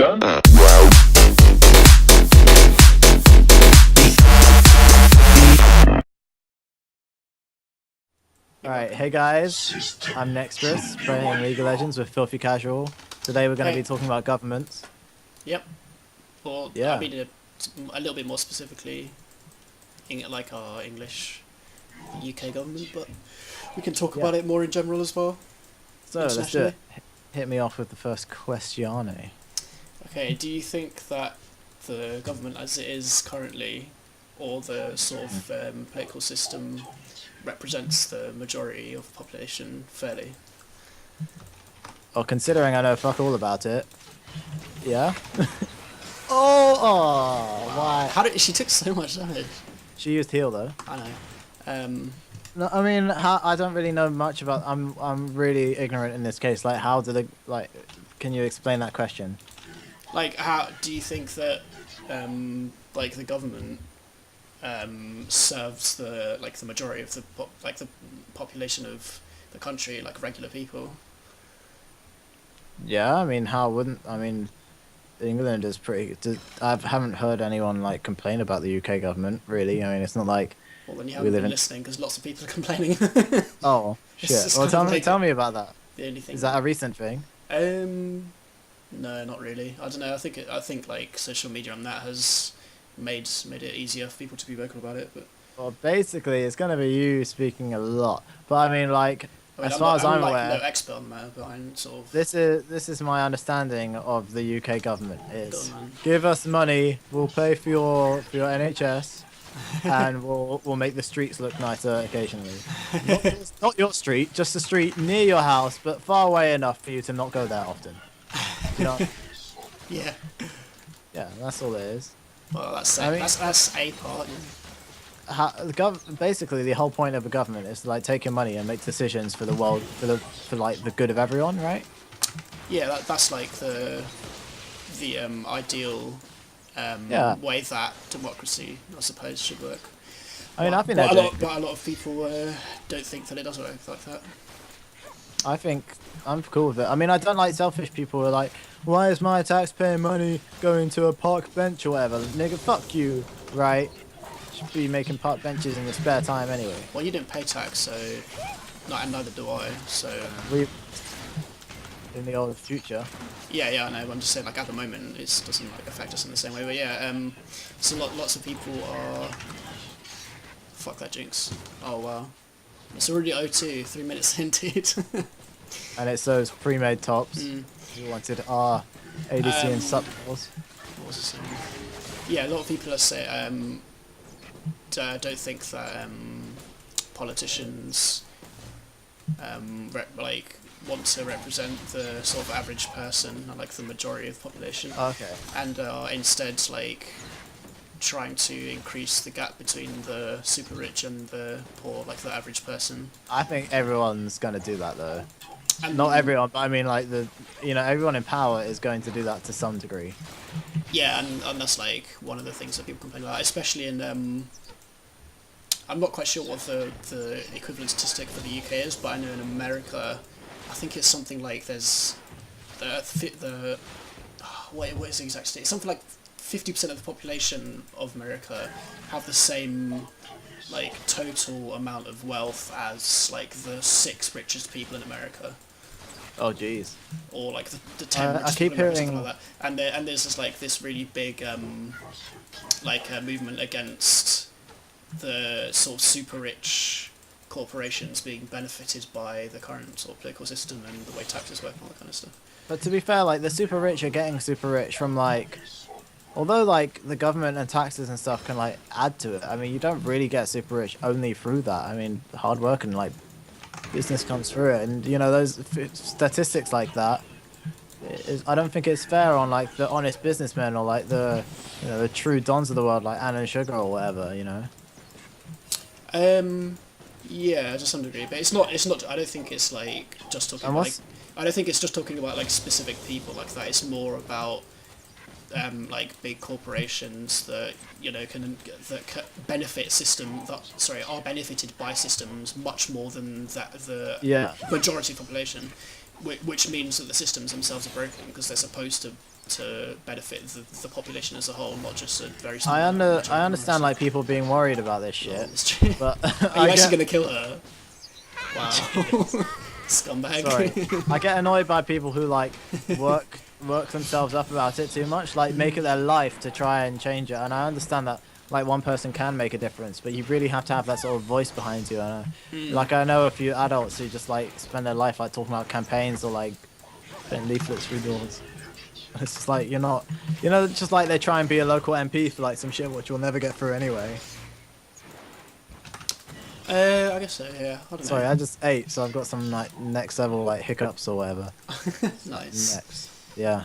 Alright, hey guys, I'm Nextrous, playing League of Legends with Filthy Casual. Today we're going to be talking about governments. Yep. Or, Yeah. I mean, a little bit more specifically, like our English UK government, but we can talk about it more in general as well. So, let's do it. Hit me off with the first questione. Okay, do you think that the government as it is currently, or the sort of political system, represents the majority of the population fairly? Well, considering I know fuck all about it, yeah. oh, why? How did she took so much damage? She used heal though. I know. No, I mean, I don't really know much about. I'm really ignorant in this case. Like, how do they Can you explain that question? Like, how do you think that like the government serves the majority of the the population of the country, like regular people? Yeah, I mean, how wouldn't I mean? England is pretty. I haven't heard anyone like complain about the UK government. Really, I mean, it's not like. Well, then you haven't been listening because lots of people are complaining. Oh shit! Well, tell me about that. The only thing. Is that a recent thing? No, not really. I don't know. I think like social media on that has made it easier for people to be vocal about it. But well, basically, it's gonna be you speaking a lot. But I mean, like, as far as I'm aware, no expert on that, but I'm sort of. This is my understanding of the UK government. Is give us money, we'll pay for your NHS, and we'll make the streets look nicer occasionally. Not your street, just a street near your house, but far away enough for you to not go there often. You know? Yeah. Yeah, that's all it is. Well, that's a part. Basically, the whole point of a government is to like take your money and make decisions for the world, for like the good of everyone, right? Yeah, that's like the ideal way that democracy, I suppose, should work. I mean, I think but a lot of people don't think that it does work like that. I think I'm cool with it. I mean, I don't like selfish people who are like, why is my taxpayer money going to a park bench or whatever? Nigga, fuck you, right? Should be making park benches in your spare time anyway. Well, you don't pay tax, so and neither do I. So we in the old future. Yeah, I know. I'm just saying, like at the moment, it doesn't like affect us in the same way. But yeah, so lots of people are. Fuck that jinx. Oh wow. It's already 02, 3 minutes in, dude. And it's those pre-made tops. You wanted our ADC and subtitles. What was it saying? Yeah, a lot of people are saying don't think that politicians want to represent the sort of average person, like the majority of the population. Okay. And instead like trying to increase the gap between the super rich and the poor, like the average person. I think everyone's going to do that though. And not everyone, but I mean like everyone in power is going to do that to some degree. Yeah, and that's like one of the things that people complain about, especially in I'm not quite sure what the equivalent statistic for the UK is, but I know in America, I think it's something like there's what is the exact state? Something like 50% of the population of America have the same like total amount of wealth as like the 6 richest people in America. Oh jeez. Or like the 10 richest people in America, something like that. And there's just like this really big movement against the sort of super rich corporations being benefited by the current sort of political system and the way taxes work and all that kind of stuff. But to be fair, like the super rich are getting super rich from like, although like the government and taxes and stuff can like add to it. I mean, you don't really get super rich only through that. I mean, hard work and like business comes through it, and those statistics like that. I don't think it's fair on like the honest businessmen or like the the true dons of the world like Anna and Sugar or whatever. Yeah, to some degree, but it's not. I don't think it's like just talking about. I don't think it's just talking about like specific people like that. It's more about like big corporations that are benefited by systems much more than the majority of the population, which means that the systems themselves are broken because they're supposed to to benefit the population as a whole, not just a very small. I understand like people being worried about this shit, It's true. but Are you actually gonna kill her? Wow. Scumbag. Sorry, I get annoyed by people who like work themselves up about it too much, like make it their life to try and change it. And I understand that like one person can make a difference, but you really have to have that sort of voice behind you. Like I know a few adults who just like spend their life like talking about campaigns or like putting leaflets through doors. It's just like you're not, just like they try and be a local MP for like some shit which will never get through anyway. I guess so. Yeah. I don't know. Sorry, I just ate, so I've got some like next level like hiccups or whatever. Nice. Next, yeah.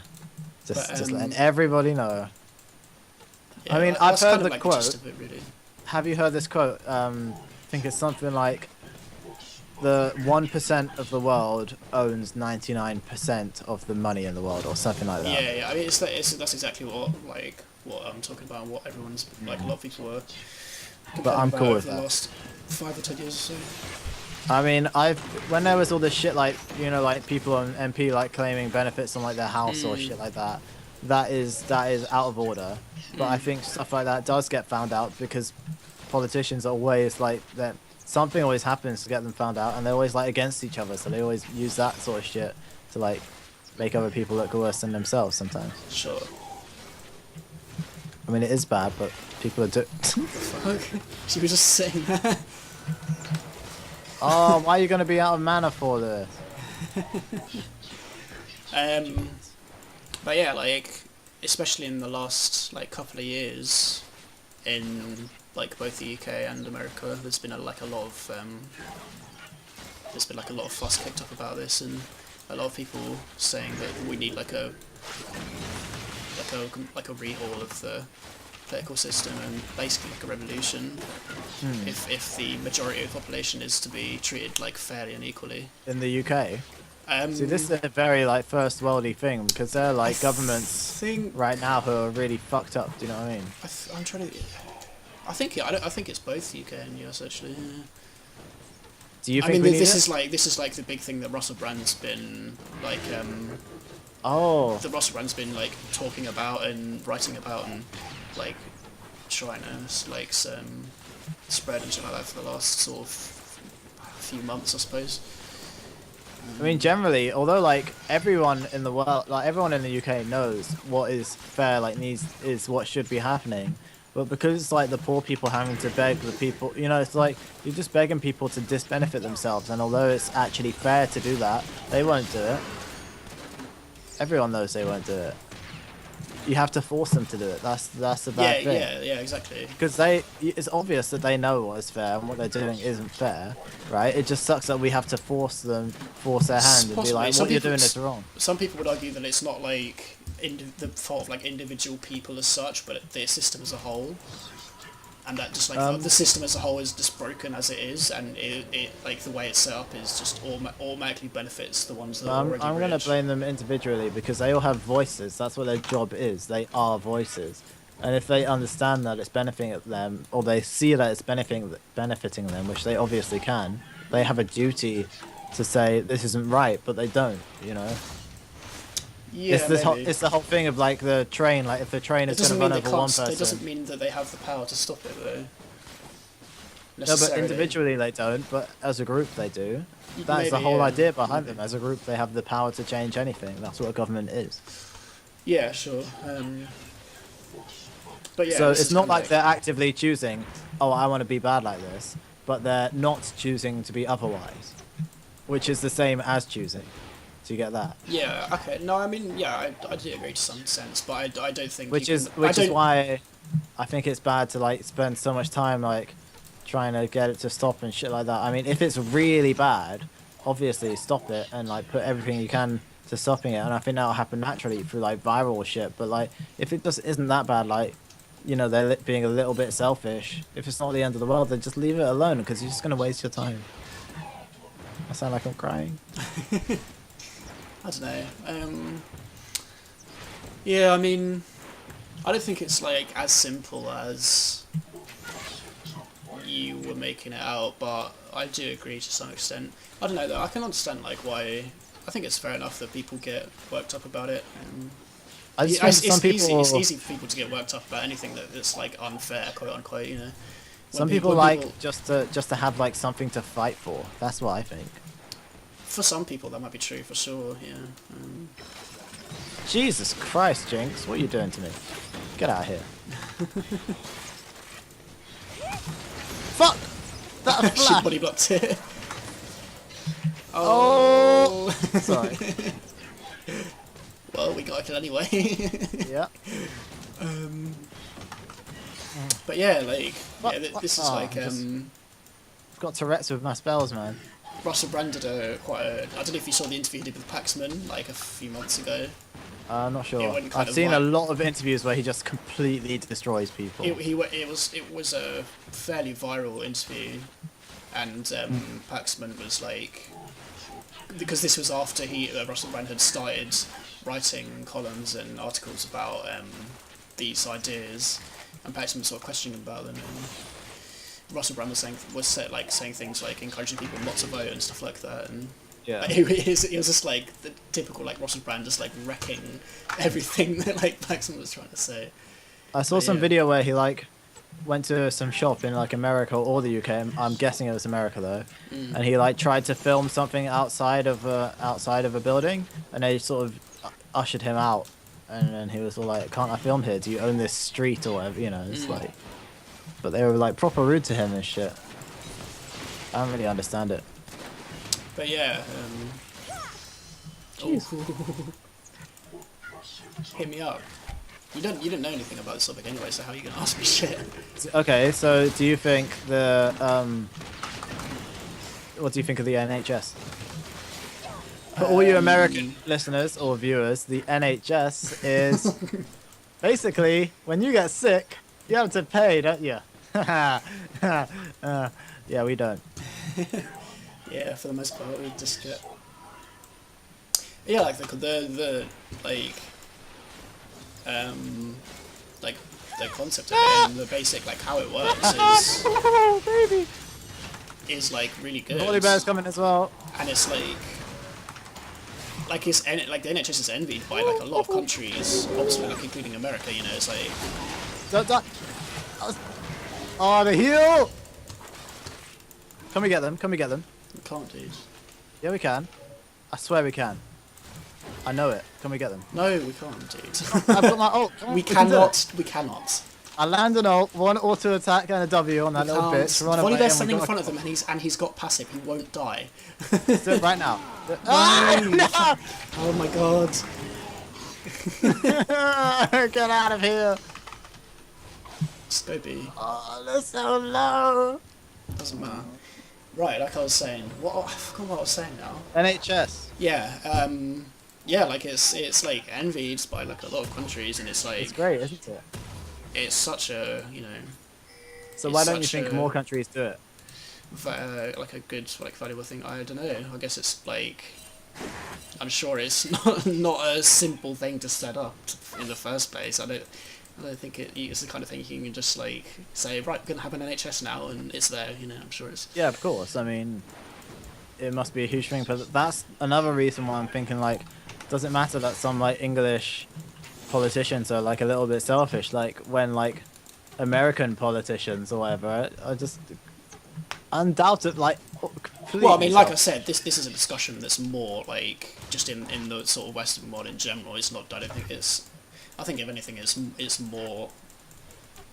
Just But, letting everybody know. Yeah, I mean, I've that's heard kind of the like quote. gist of it, really. Have you heard this quote? I think it's something like the 1% of the world owns 99% of the money in the world, or something like that. Yeah. I mean, that's exactly what I'm talking about, and what everyone's like. A lot of people were. But I'm cool with the that. last 5 or 10 years or so. I mean, when there was all this shit like like people on MP like claiming benefits on like their house or shit like that, that is out of order. But I think stuff like that does get found out because politicians are always like that. Something always happens to get them found out, and they're always like against each other. So they always use that sort of shit to like make other people look worse than themselves sometimes. Sure. I mean, it is bad, but people are Fuck. She was just saying that. Oh, why are you gonna be out of mana for this? But yeah, like especially in the last like couple of years, in like both the UK and America, there's been like a lot of fuss kicked up about this, and a lot of people saying that we need like a rehaul of the political system and basically like a revolution. If the majority of the population is to be treated like fairly and equally. In the UK. See, this is a very like first worldy thing because they're like governments right now who are really fucked up. Do you know what I mean? I'm trying to. I think it's both UK and US actually. Yeah. Do you I think mean, we this need is like the big thing that Russell Brand's been like. Oh. That Russell Brand's been like talking about and writing about and like trying to like spread and shit like that for the last sort of few months, I suppose. I mean, generally, although like everyone in the world, like everyone in the UK knows what is fair, like is what should be happening, but because it's like the poor people having to beg the people, it's like you're just begging people to disbenefit themselves, and although it's actually fair to do that, they won't do it. Everyone knows they won't do it. You have to force them to do it. That's the bad thing. Yeah, exactly. Because it's obvious that they know what is fair and what they're doing isn't fair, right? It just sucks that we have to force their hand and be like, what you're doing is wrong. Some people would argue that it's not like the fault of like individual people as such, but the system as a whole, and that just like the system as a whole is just broken as it is, and it like the way it's set up is just automatically benefits the ones that are already I'm rich. going to blame them individually because they all have voices. That's what their job is. They are voices. And if they understand that it's benefiting them, or they see that it's benefiting them, which they obviously can, they have a duty to say this isn't right, but they don't, Yeah, it's the whole thing of like the train. Like if the train is going to run over one person, it doesn't mean that they have the power to stop it though. No, but individually they don't. But as a group they do. That's the whole idea behind them. As a group, they have the power to change anything. That's what a government is. Yeah, sure. But yeah. So it's not like they're actively choosing, oh, I want to be bad like this, but they're not choosing to be otherwise, which is the same as choosing. Do you get that? Yeah. Okay. No, I mean, yeah, I do agree to some sense, but I don't think. Which is why I think it's bad to like spend so much time like trying to get it to stop and shit like that. I mean, if it's really bad, obviously stop it and like put everything you can to stopping it, and I think that'll happen naturally through like viral shit. But like, if it just isn't that bad, like, they're being a little bit selfish. If it's not the end of the world, then just leave it alone because you're just gonna waste your time. I sound like I'm crying. I don't know. Yeah, I mean, I don't think it's like as simple as you were making it out, but I do agree to some extent. I don't know though. I can understand like why. I think it's fair enough that people get worked up about it. I just think some people. It's easy for people to get worked up about anything that's like unfair, quote unquote. You know, Some people like just to have like something to fight for. That's what I think. For some people, that might be true for sure. Yeah. Jesus Christ, Jinx, what are you doing to me? Get out of here. Fuck! That She flash! body blocked it. Oh! Sorry. Well, we got a kill anyway. Yeah. But yeah, like, this is like, Got Tourette's with my spells, man. Russell Brand did I don't know if you saw the interview he did with Paxman, like, a few months ago. I'm not sure. went I've seen a lot of interviews where he just completely destroys people. It was a fairly viral interview, and Paxman was like, because this was after Russell Brand had started writing columns and articles about these ideas, and Paxman was sort of questioning about them, and Russell Brand was saying things like encouraging people not to vote and stuff like that, and Yeah. like, it was just like the typical like Russell Brand just like wrecking everything that like Paxman was trying to say. I saw some video where he like went to some shop in like America or the UK. I'm guessing it was America though, and he like tried to film something outside of a building, and they sort of ushered him out, and then he was all like, "Can't I film here? Do you own this street or whatever?" You know, it's like, but they were like proper rude to him and shit. I don't really understand it. But yeah, hit me up. You didn't know anything about this topic anyway, so how are you gonna ask me shit? Okay, so do you think what do you think of the NHS? For all you American listeners or viewers, the NHS is basically when you get sick, you have to pay, don't you? Yeah, we don't. Yeah, for the most part, we just get. Yeah, like the like the concept of it and the basic like how it works is like really good. Holy Bear's coming as well. And it's like the NHS is envied by like a lot of countries, obviously like including America. You know, it's like. Oh, the heal! Can we get them? Can we get them? We can't, dude. Yeah, we can. I swear we can. I know it. Can we get them? No, we can't, dude. I've got my ult. We cannot. We cannot. I land an ult, one auto attack and a W on that little bitch. Volleybear's standing in front of him and he's got passive. He won't die. Do it right now. No! Oh my god. Get out of here. Scopy. Oh, they're so low. Doesn't matter. Right, like I was saying. I forgot what I was saying now. NHS. Yeah, yeah, like it's like envied by like a lot of countries, and it's like It's great, isn't it? it's such a So why don't you think more countries do it? like a good like valuable thing. I don't know. I guess it's like I'm sure it's not a simple thing to set up in the first place. I don't think it's the kind of thing you can just like say, right, we're gonna have an NHS now, and it's there. You know, I'm sure it's. Yeah, of course. I mean, it must be a huge thing, but that's another reason why I'm thinking like, does it matter that some like English politicians are like a little bit selfish? Like when like American politicians or whatever are just undoubted like. Well, I mean, like I said, this is a discussion that's more like just in the sort of Western world in general. It's not. I don't think it's. I think if anything, it's more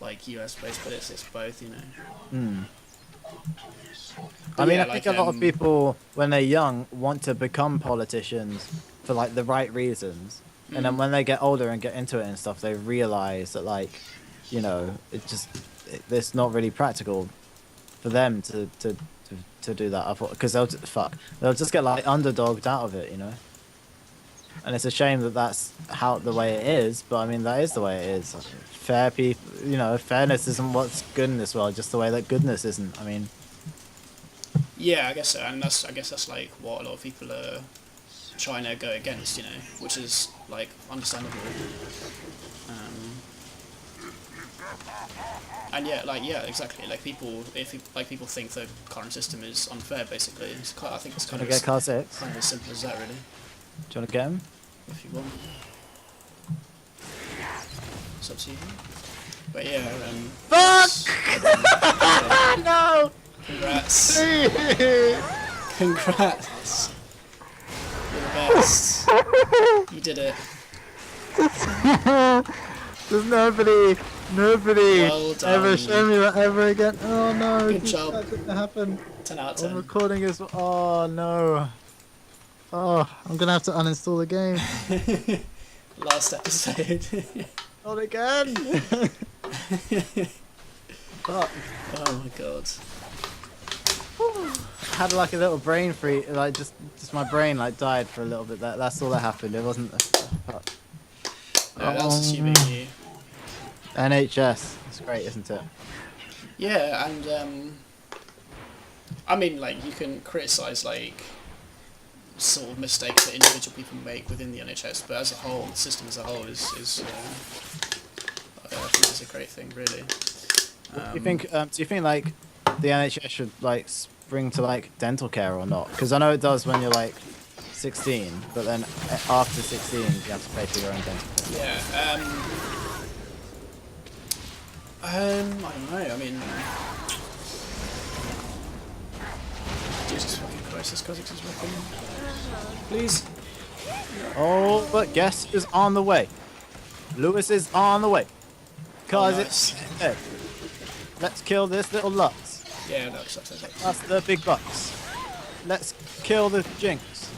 like US based, but it's both, you know. I mean, I think a lot of people, when they're young, want to become politicians for like the right reasons, and then when they get older and get into it and stuff, they realize that like, you know, it's not really practical for them to do that. I thought because they'll just get like underdogged out of it, you know. And it's a shame that that's the way it is, but I mean that is the way it is. Fair people, you know, fairness isn't what's good in this world, just the way that goodness isn't. I mean. Yeah, I guess so, and I guess that's like what a lot of people are trying to go against, you know, which is like understandable. And yeah, exactly. Like people think the current system is unfair, basically. I think it's kind of get car 6? Kind of as simple as that, really. Do you want to get him? If you want. It's up to you. But yeah, Fuck! okay. No! Congrats. Please! Congrats. You're the best. You did it. There's nobody Well done. ever show me that ever again. Oh no, Good job. that didn't happen. 10 out of I'm 10. recording as well. Oh no. Oh, I'm gonna have to uninstall the game. Last episode. Not again. Fuck. Oh my god. I had like a little brain freeze, like just my brain like died for a little bit. That's all that happened. It wasn't. Fuck. No, that was assuming you. NHS. It's great, isn't it? Yeah, and I mean, like, you can criticize like sort of mistakes that individual people make within the NHS, but as a whole, the system as a whole is I think it's a great thing, really. Do you think? Do you think like the NHS should like spring to like dental care or not? Because I know it does when you're like 16, but then after 16 you have to pay for your own dental care. Yeah. I don't know. I mean, Jesus fucking Christ, this Kha'Zix is working. Please. Oh, but guess is on the way. Lewis is on the way. Cause it's dead. Let's kill this little Lux. Yeah, no, sucks. That's the big bucks. Let's kill the Jinx.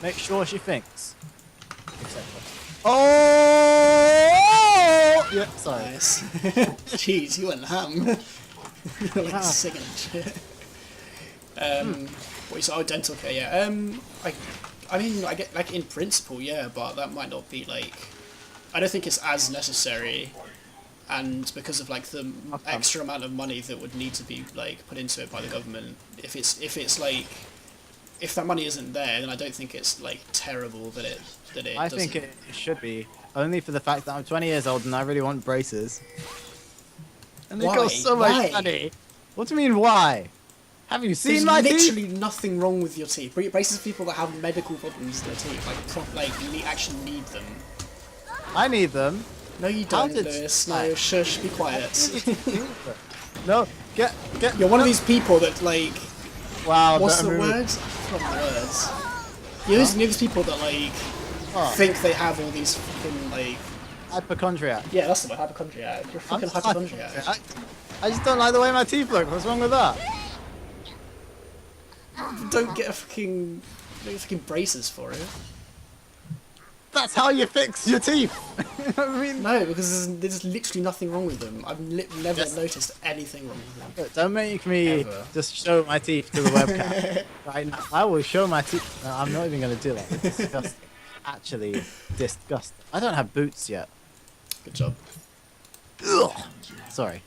Make sure she thinks. Oh! Yeah, sorry. Nice. Jeez, you went ham. You're like singing and shit. What you said? Oh, dental care. Yeah. I mean, I get like in principle, yeah, but that might not be like. I don't think it's as necessary, and because of like the extra amount of money that would need to be like put into it by the government, if it's like, if that money isn't there, then I don't think it's like terrible that it I think it should be, only for the fact that I'm 20 years old and I really want braces. And they cost so much money. What do you mean, why? Have you seen my teeth? There's literally nothing wrong with your teeth. Braces for people that have medical problems in their teeth, like you actually need them. I need them. No, you don't, Lewis. No, shush, be quiet. No, get. You're one of these people that like. Wow. What's the word? I forgot the words. You're these people that like think they have all these fucking like. Hypochondriac. Yeah, that's the word. Hypochondriac. You're a fucking hypochondriac. I just don't like the way my teeth look. What's wrong with that? Don't get fucking braces for it. That's how you fix your teeth. I mean, no, because there's literally nothing wrong with them. I've never noticed anything wrong with them. Don't make me just show my teeth to the webcam. Right now, I will show my teeth. No, I'm not even going to do that. It's disgusting. Actually, disgusting. I don't have boots yet. Good job. Ugh. Sorry.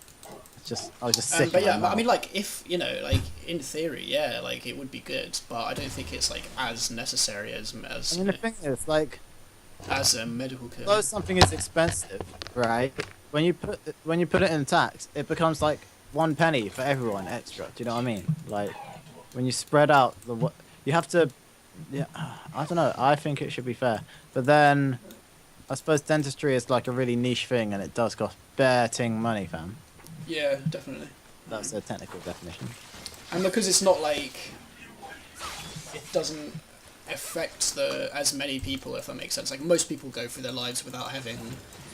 I was just sick. But yeah, I mean, like, if you know, like in theory, yeah, like it would be good, but I don't think it's like as necessary as. I mean, the thing is, like, as a medical care. Although something is expensive, right? When you put it in tax, it becomes like 1 penny for everyone extra. Do you know what I mean? Like, when you spread out you have to. Yeah, I don't know. I think it should be fair, but then I suppose dentistry is like a really niche thing, and it does cost bare ting money, fam. Yeah, definitely. That's a technical definition. And because it's not like it doesn't affect as many people, if that makes sense. Like most people go through their lives without having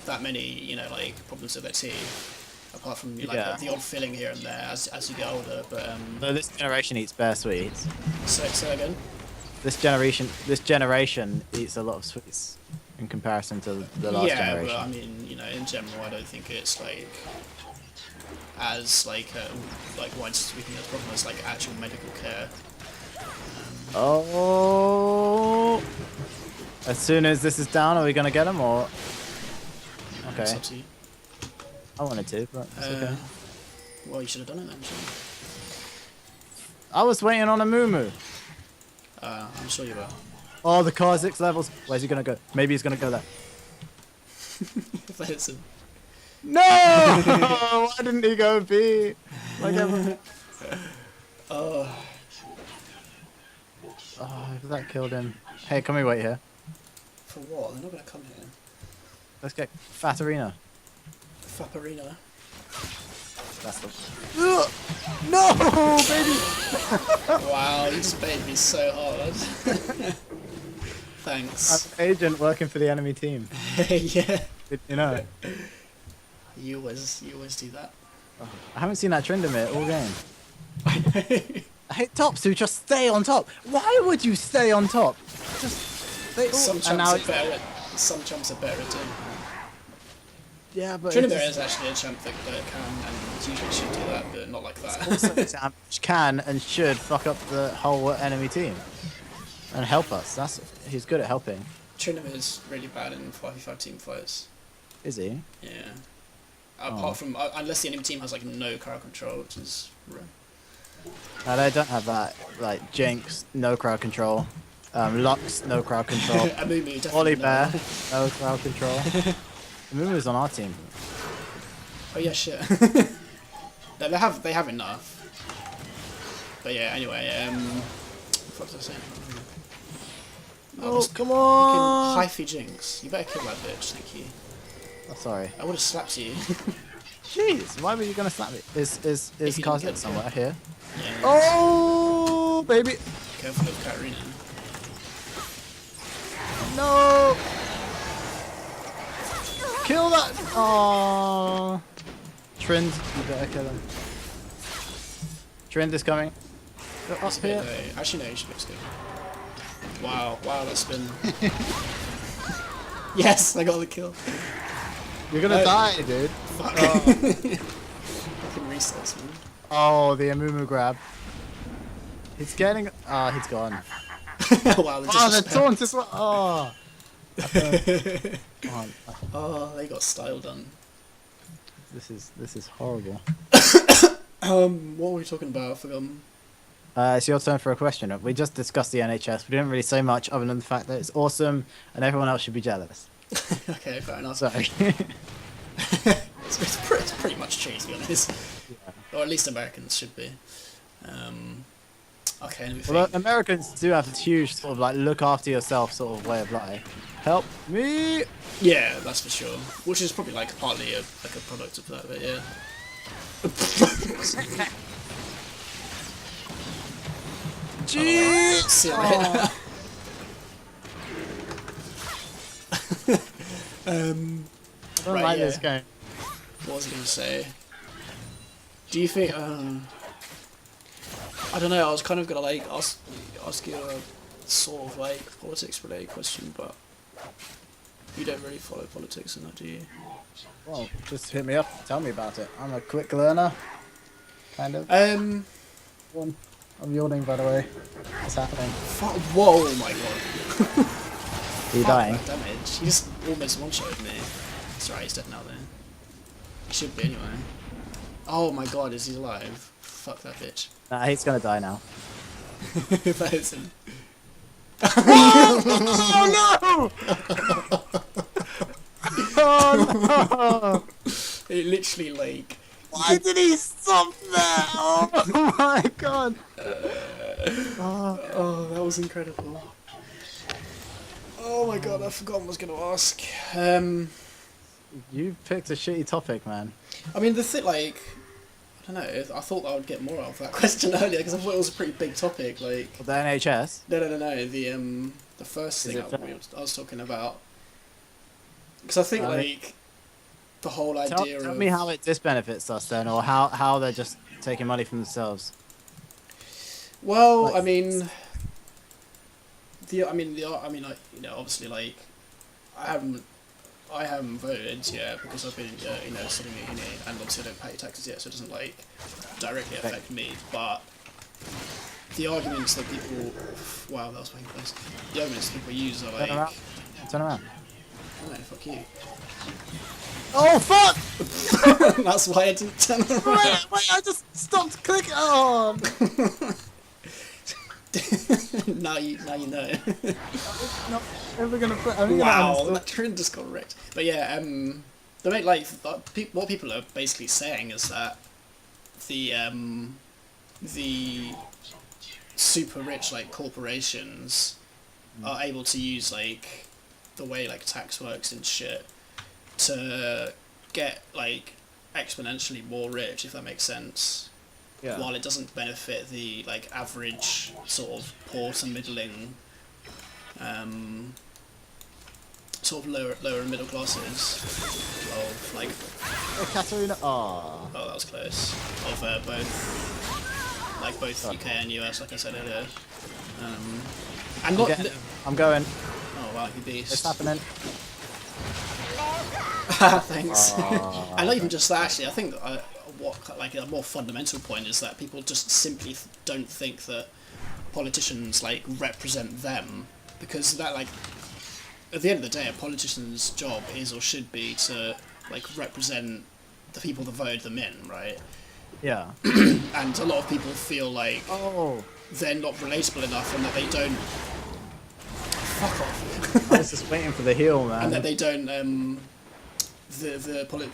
that many, you know, like problems with their teeth, apart from like the odd filling here and there as you get older. But so this generation eats bare sweets. Say again. This generation eats a lot of sweets in comparison to the last generation. Yeah, but I mean, you know, in general, I don't think it's like as like widespread speaking as problem as like actual medical care. Oh! As soon as this is down, are we gonna get him or? Okay. It's up to you. I wanted to, but it's okay. Well, you should have done it then. I was waiting on a moo. I'm sure you were. Oh, the Kha'Zix levels. Where's he gonna go? Maybe he's gonna go there. Listen. No! Why didn't he go B? Like everyone. Oh, that killed him. Hey, can we wait here? For what? They're not gonna come here. Let's get Fatarina. Fapparina. That's the. Ugh! No, baby. Wow, you sprayed me so hard. Thanks. I'm an agent working for the enemy team. Yeah. You know. You always do that. I haven't seen that Tryndamere all game. I know. I hate tops who just stay on top. Why would you stay on top? Just they all. Some And now chumps are better at. Some chumps are better at doing that. yeah, but Tryndamere is actually a champ that can and usually should do that, but not like that. Sam can and should fuck up the whole enemy team and help us. He's good at helping. Tryndamere is really bad in 5v5 team fights. Is he? Yeah. Apart from unless the enemy team has like no crowd control, which is rare. No, they don't have that. Like Jinx, no crowd control. Lux, no crowd control. Amumu definitely Wally no. Bear, no crowd control. Amumu's on our team. Oh yeah, shit. No, they have enough. But yeah, anyway, what was I saying? Oh, come Fucking on! hyphy Jinx. You better kill that bitch, thank you. Oh, sorry. I would have slapped you. Jeez, why were you gonna slap me? Is If you didn't Kazek get somewhere here? Yeah. Oh, baby! Careful of Katarina. No! Kill that! Oh, Trend, you better kill him. Trend is coming. Go up here. Actually, no, you should be good. Wow, that spin. Yes, I got the kill. You're gonna die, dude. Fuck. Oh. Fucking resets, man. Oh, the Amumu grab. He's getting. Ah, he's gone. Wow, the Oh, the disrespect. taunt as well. Oh. Come on. Oh, they got style done. This is horrible. What were we talking about? I forgot. It's your turn for a question. We just discussed the NHS. We didn't really say much other than the fact that it's awesome and everyone else should be jealous. Okay, fair enough. Sorry. It's pretty much true, to be honest. Or at least Americans should be. Okay, let me Well, think. Americans do have this huge sort of like look after yourself sort of way of life. Help me! Yeah, that's for sure. Which is probably like partly a product of that, but yeah. Jeez! See you later. I don't Right, like yeah. this game. What was I going to say? Do you think... I don't know, I was kind of going to like ask you a sort of like politics related question, but you don't really follow politics in that, do you? Well, just hit me up. Tell me about it. I'm a quick learner. Kind of. I'm yawning, by the way. What's happening? Whoa, my god. Are you Fuck dying? that damage. He just almost one-shotted me. That's right, he's dead now though. He should be anyway. Oh my god, is he alive? Fuck that bitch. Nah, he's gonna die now. That is him. Oh no! Oh no! It literally like... Why did he stop there? Oh my god! Oh, that was incredible. Oh my god, I forgot what I was going to ask. You picked a shitty topic, man. I mean, the thing, like... I don't know, I thought I would get more out of that question earlier, because I thought it was a pretty big topic, like... The NHS? No, the first thing I was talking about. Because I think, I mean, like, the whole idea Tell of... me how it disbenefits us then, or how they're just taking money from themselves. Well, Like- I mean, like, you know, obviously, like, I haven't voted yet because I've been, you know, studying at uni, and obviously I don't pay taxes yet, so it doesn't like directly affect me. But the arguments that people, wow, that was fucking close. The arguments that people use are like, Turn around. Turn around. oh, no, fuck you. Oh fuck! That's why I didn't turn around. Wait, I just stopped clicking. Oh. now you know. Not ever gonna put. I'm Wow, gonna that trend just got wrecked. But yeah, they make like what people are basically saying is that the super rich like corporations are able to use like the way like tax works and shit to get like exponentially more rich, if that makes sense. Yeah. While it doesn't benefit the like average sort of poor to middling, sort of lower and middle classes of like. Hey, Katarina. Oh. Oh, that was close. Of both UK and US, like I said earlier. And not. I'm going. Oh wow, you beast. It's happening. Thanks. And not even just that. Actually, I think what like a more fundamental point is that people just simply don't think that politicians like represent them, because that like at the end of the day, a politician's job is or should be to like represent the people that voted them in, right? Yeah. And a lot of people feel like they're not relatable enough, and that they don't. Fuck off. I was just waiting for the heal, man. And that they don't.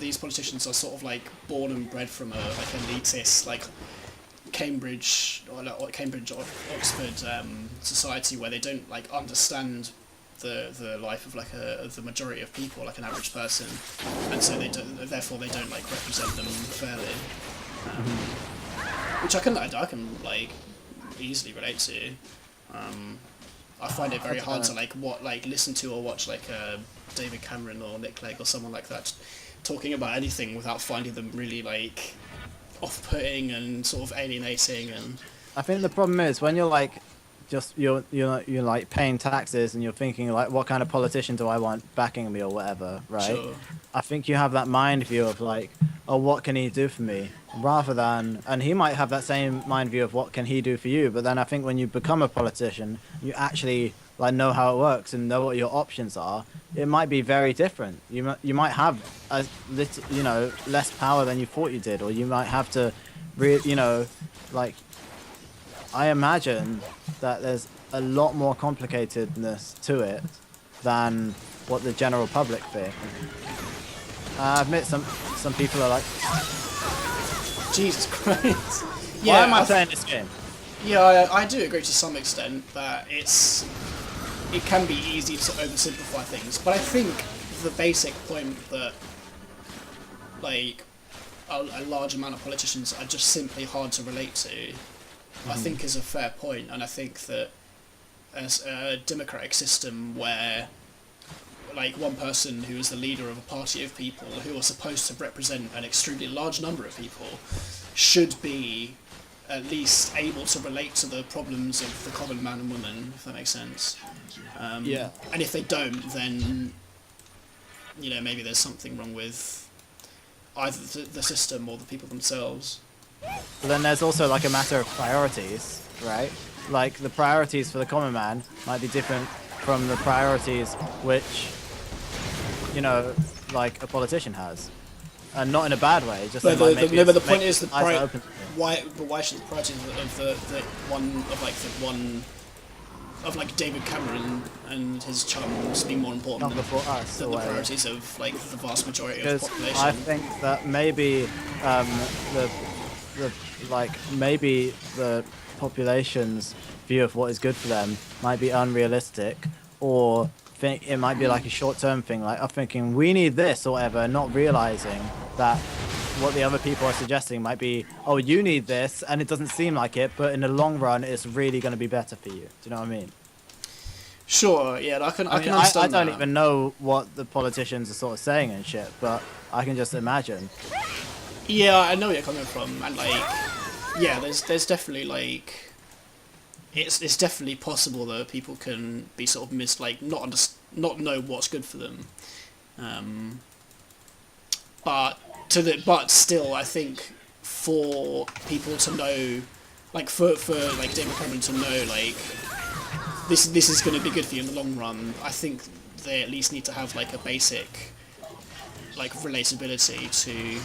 These politicians are sort of like born and bred from a like elitist like Cambridge or Oxford society, where they don't like understand the life of like the majority of people, like an average person, and so therefore they don't like represent them fairly. Which I can like easily relate to. I find it very hard to like listen to or watch like David Cameron or Nick Clegg or someone like that talking about anything without finding them really like off-putting and sort of alienating. And I think the problem is when you're like you're like paying taxes and you're thinking like, what kind of politician do I want backing me or whatever, right? Sure. I think you have that mind view of like, oh, what can he do for me, rather than, and he might have that same mind view of what can he do for you, but then I think when you become a politician, you actually like know how it works and know what your options are. It might be very different. You might have a little, less power than you thought you did, or you might have to, like. I imagine that there's a lot more complicatedness to it than what the general public think. I admit some people are like, Jesus Christ. why am I playing this game? Yeah, I do agree to some extent that it can be easy to oversimplify things, but I think the basic point that like a large amount of politicians are just simply hard to relate to, I think is a fair point. And I think that as a democratic system where like one person who is the leader of a party of people who are supposed to represent an extremely large number of people should be at least able to relate to the problems of the common man and woman, if that makes sense. Yeah. And if they don't, then maybe there's something wrong with either the system or the people themselves. But then there's also like a matter of priorities, right? Like the priorities for the common man might be different from the priorities which, like a politician has, and not in a bad way. Just but the point is why should the priorities of David Cameron and his chums be more important than the priorities of like the vast majority of the population? I think that maybe maybe the population's view of what is good for them might be unrealistic, or think it might be like a short-term thing, like I'm thinking we need this or whatever, not realizing that what the other people are suggesting might be, oh, you need this, and it doesn't seem like it, but in the long run it's really going to be better for you. Do you know what I mean? Sure, yeah, I can understand I don't even know what the politicians are sort of saying and shit, but I can just imagine. Yeah, I know where you're coming from, and like, yeah, there's definitely like, it's definitely possible that people can be sort of not know what's good for them, but still, I think for people to know, like for like David Cameron to know like this is going to be good for you in the long run, I think they at least need to have like a basic like relatability to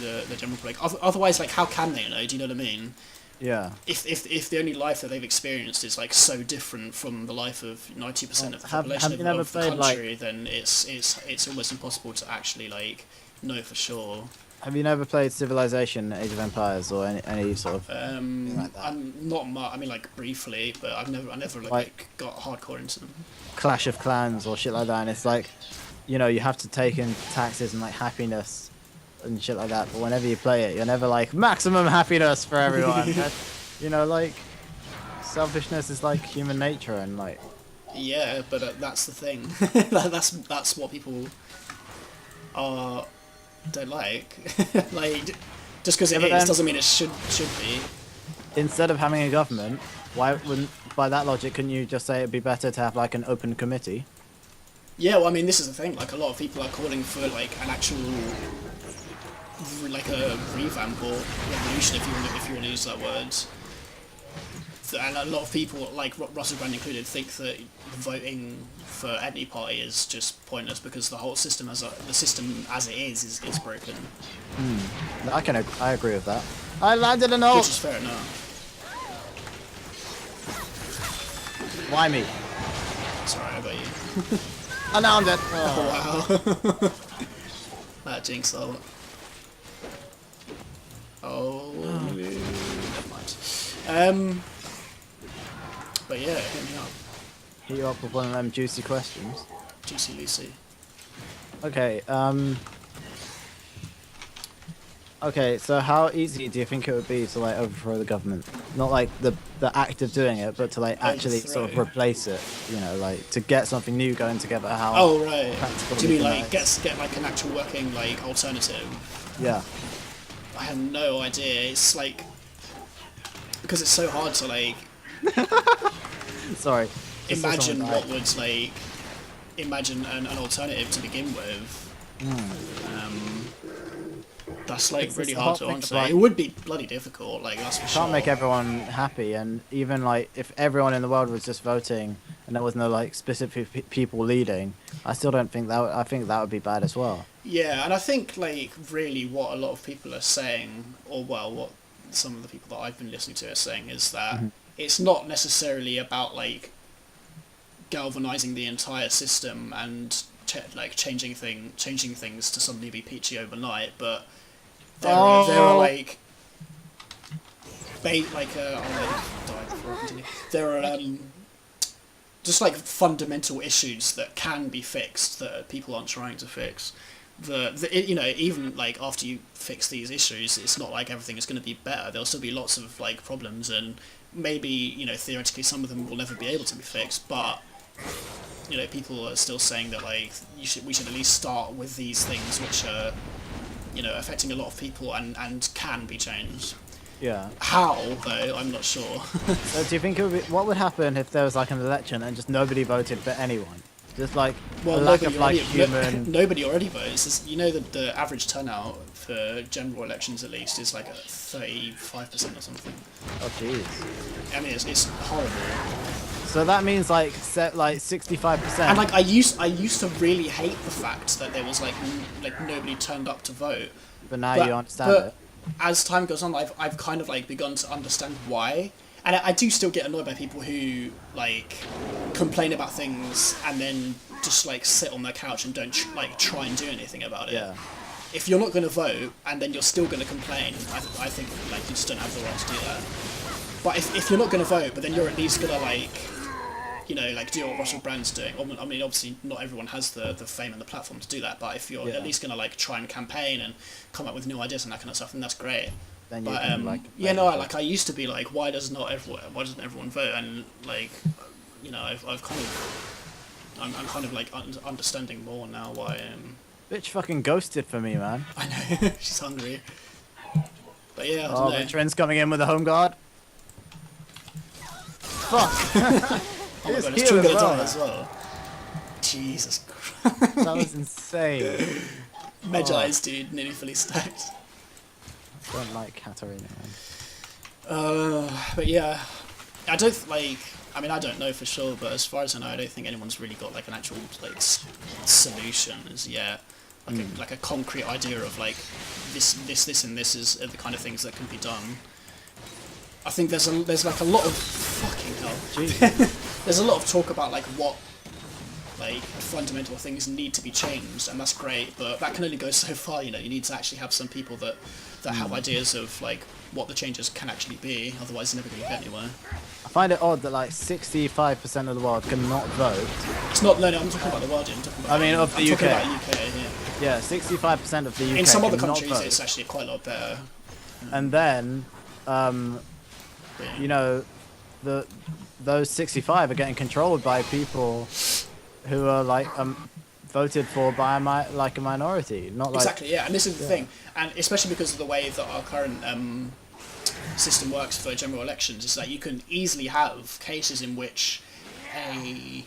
the general public. Otherwise, like, how can they know? Do you know what I mean? Yeah. If the only life that they've experienced is like so different from the life of 90% of the population of the country, then it's almost impossible to actually like know for sure. Have you never played Civilization, Age of Empires, or any sort of thing like that? I'm not much. I mean, like briefly, but I never got hardcore into them. Clash of Clans or shit like that, and it's like you know, you have to take in taxes and like happiness and shit like that. But whenever you play it, you're never like maximum happiness for everyone. You know, like selfishness is like human nature, and like Yeah, but that's the thing. That's what people are don't like. Like, just because it but is then doesn't mean it should be. instead of having a government, why wouldn't by that logic couldn't you just say it'd be better to have like an open committee? Yeah, well, I mean, this is the thing. Like, a lot of people are calling for like an actual, like a revamp or revolution, if you want to use that word. And a lot of people, like Russell Brand included, think that voting for any party is just pointless because the whole system as it is broken. I agree with that. I landed an ult. Which is fair enough. Why me? Sorry, I got you. I landed it. Oh wow. That jinx ult. Oh, never mind. But yeah, hit me up. Hit you up with one of them juicy questions. Juicy Lucy. Okay, okay, so how easy do you think it would be to like overthrow the government? Not like the act of doing it, but to like actually sort of replace it. You know, like to get something new going together. How? Oh right. practical Do you mean that like is. get like an actual working like alternative? Yeah. I have no idea. It's like because it's so hard to like Sorry. Just saw imagine someone what die. would like imagine an alternative to begin with. That's like It's really the hard hot to thing answer. about- It would be bloody difficult, like that's for sure. Can't make everyone happy, and even like if everyone in the world was just voting and there was no like specific people leading, I still don't think that. I think that would be bad as well. Yeah, and I think like really what a lot of people are saying, or well, what some of the people that I've been listening to are saying is that it's not necessarily about like galvanizing the entire system and like changing things to suddenly be peachy overnight, but there are like I'll let you die before I continue. There are just like fundamental issues that can be fixed that people aren't trying to fix. You know, even like after you fix these issues, it's not like everything is going to be better. There'll still be lots of like problems, and maybe, you know, theoretically some of them will never be able to be fixed. But you know, people are still saying that like we should at least start with these things which are, you know, affecting a lot of people and can be changed. Yeah. How though, I'm not sure. So do you think it would be, what would happen if there was like an election and just nobody voted for anyone? Just like a lack of like human. Nobody already votes. You know that the average turnout for general elections at least is like a 35% or something. Oh jeez. I mean, it's horrible. So that means like 65%. And like I used to really hate the fact that there was like nobody turned up to vote. But now you understand it. As time goes on, I've kind of like begun to understand why. And I do still get annoyed by people who like complain about things and then just like sit on their couch and don't try and do anything about it. Yeah. If you're not going to vote and then you're still going to complain, I think like you just don't have the right to do that. But if you're not going to vote, but then you're at least going to like, you know, like do what Russell Brand's doing. I mean, obviously not everyone has the fame and the platform to do that, but if you're at least going to like try and campaign and come up with new ideas and that kind of stuff, then that's great. Then you But can, like, yeah, no, I used to be like, why doesn't everyone vote? And like, you know, I'm kind of like understanding more now why. Bitch fucking ghosted for me, man. I know she's hungry. But yeah, I Oh, don't the know. trend's coming in with a home guard. Fuck. Oh my god, He's it's here gonna as well, die man. as well. Jesus Christ. That was insane. Medjai's, dude, nearly fully stacked. Don't like Katarina, man. But yeah, I don't like. I mean, I don't know for sure, but as far as I know, I don't think anyone's really got like an actual like solution as yet. Like a concrete idea of like this, and this is the kind of things that can be done. I think there's like a lot of fucking hell. Jeez. There's a lot of talk about like what like fundamental things need to be changed, and that's great, but that can only go so far. You know, you need to actually have some people that have ideas of like what the changes can actually be. Otherwise, it's never going to get anywhere. find it odd that like 65% of the world cannot vote. It's not. No, I'm talking about the world. I'm talking about. I mean, of the I'm UK. talking about UK. Yeah. Yeah, 65% of the UK. In some other cannot countries, vote. it's actually quite a lot better. And then, you know, those 65 are getting controlled by people who are like voted for by a minority, not like Exactly. Yeah, and this is the thing, and especially because of the way that our current system works for general elections, is that you can easily have cases in which a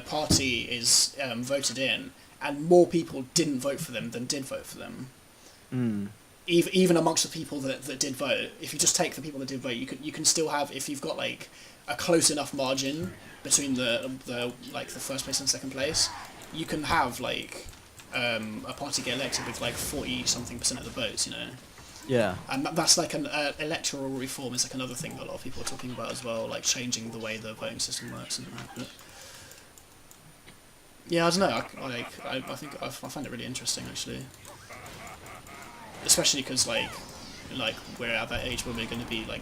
party is voted in, and more people didn't vote for them than did vote for them. Even amongst the people that did vote, if you just take the people that did vote, you can still have, if you've got like a close enough margin between the first place and second place, you can have like a party get elected with like 40-something% of the votes, you know. Yeah. And that's like an electoral reform is like another thing that a lot of people are talking about as well, like changing the way the voting system works and that. But yeah, I don't know. I think I find it really interesting actually, especially because like we're at that age where we're going to be like,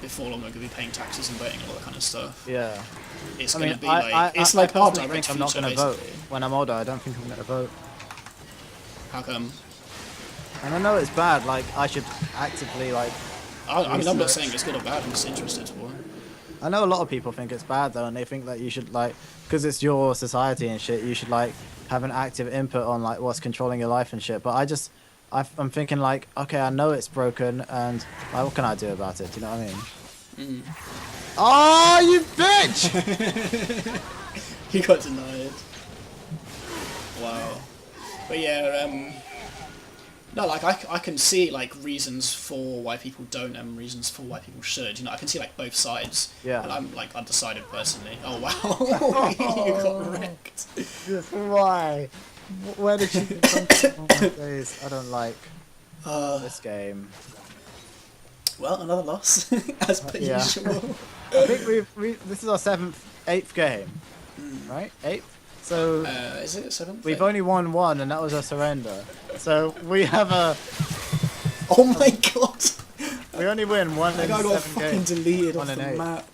before long we're going to be paying taxes and voting and all that kind of stuff. Yeah. It's going to be it's like our direct I'm not future, going to vote basically. when I'm older. I don't think I'm going to vote. How come? And I know it's bad. Like I should actively like. I mean, I'm not saying it's good or bad. I'm just interested. I know a lot of people think it's bad though, and they think that you should like, because it's your society and shit, you should like have an active input on like what's controlling your life and shit. But I'm thinking like, okay, I know it's broken, and like, what can I do about it? Do you know what I mean? Oh, you bitch! He got denied. Wow. But yeah, no, like I can see like reasons for why people don't and reasons for why people should. You know, I can see like both sides. Yeah. And I'm like undecided personally. Oh wow, you got wrecked. Why? Where did you come from? Oh my days. I don't like this game. Well, another loss, as per usual. I think this is our 8th game, right? 8th. So is it 7th? we've only won one, and that was a surrender. So we have a. Oh my god! We only win one in 7 games. I got fucking deleted off in the 8. map.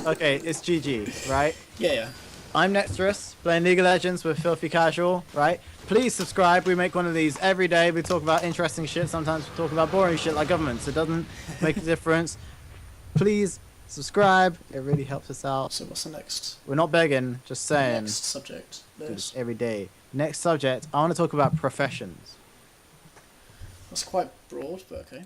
Okay, it's GG, right? Yeah. I'm Nextrous, playing League of Legends with Filthy Casual, right? Please subscribe. We make one of these every day. We talk about interesting shit. Sometimes we talk about boring shit like governments. It doesn't make a difference. Please subscribe. It really helps us out. So what's the next? We're not begging, just saying. Next subject. Do this every day. Next subject, I want to talk about professions. That's quite broad, but okay.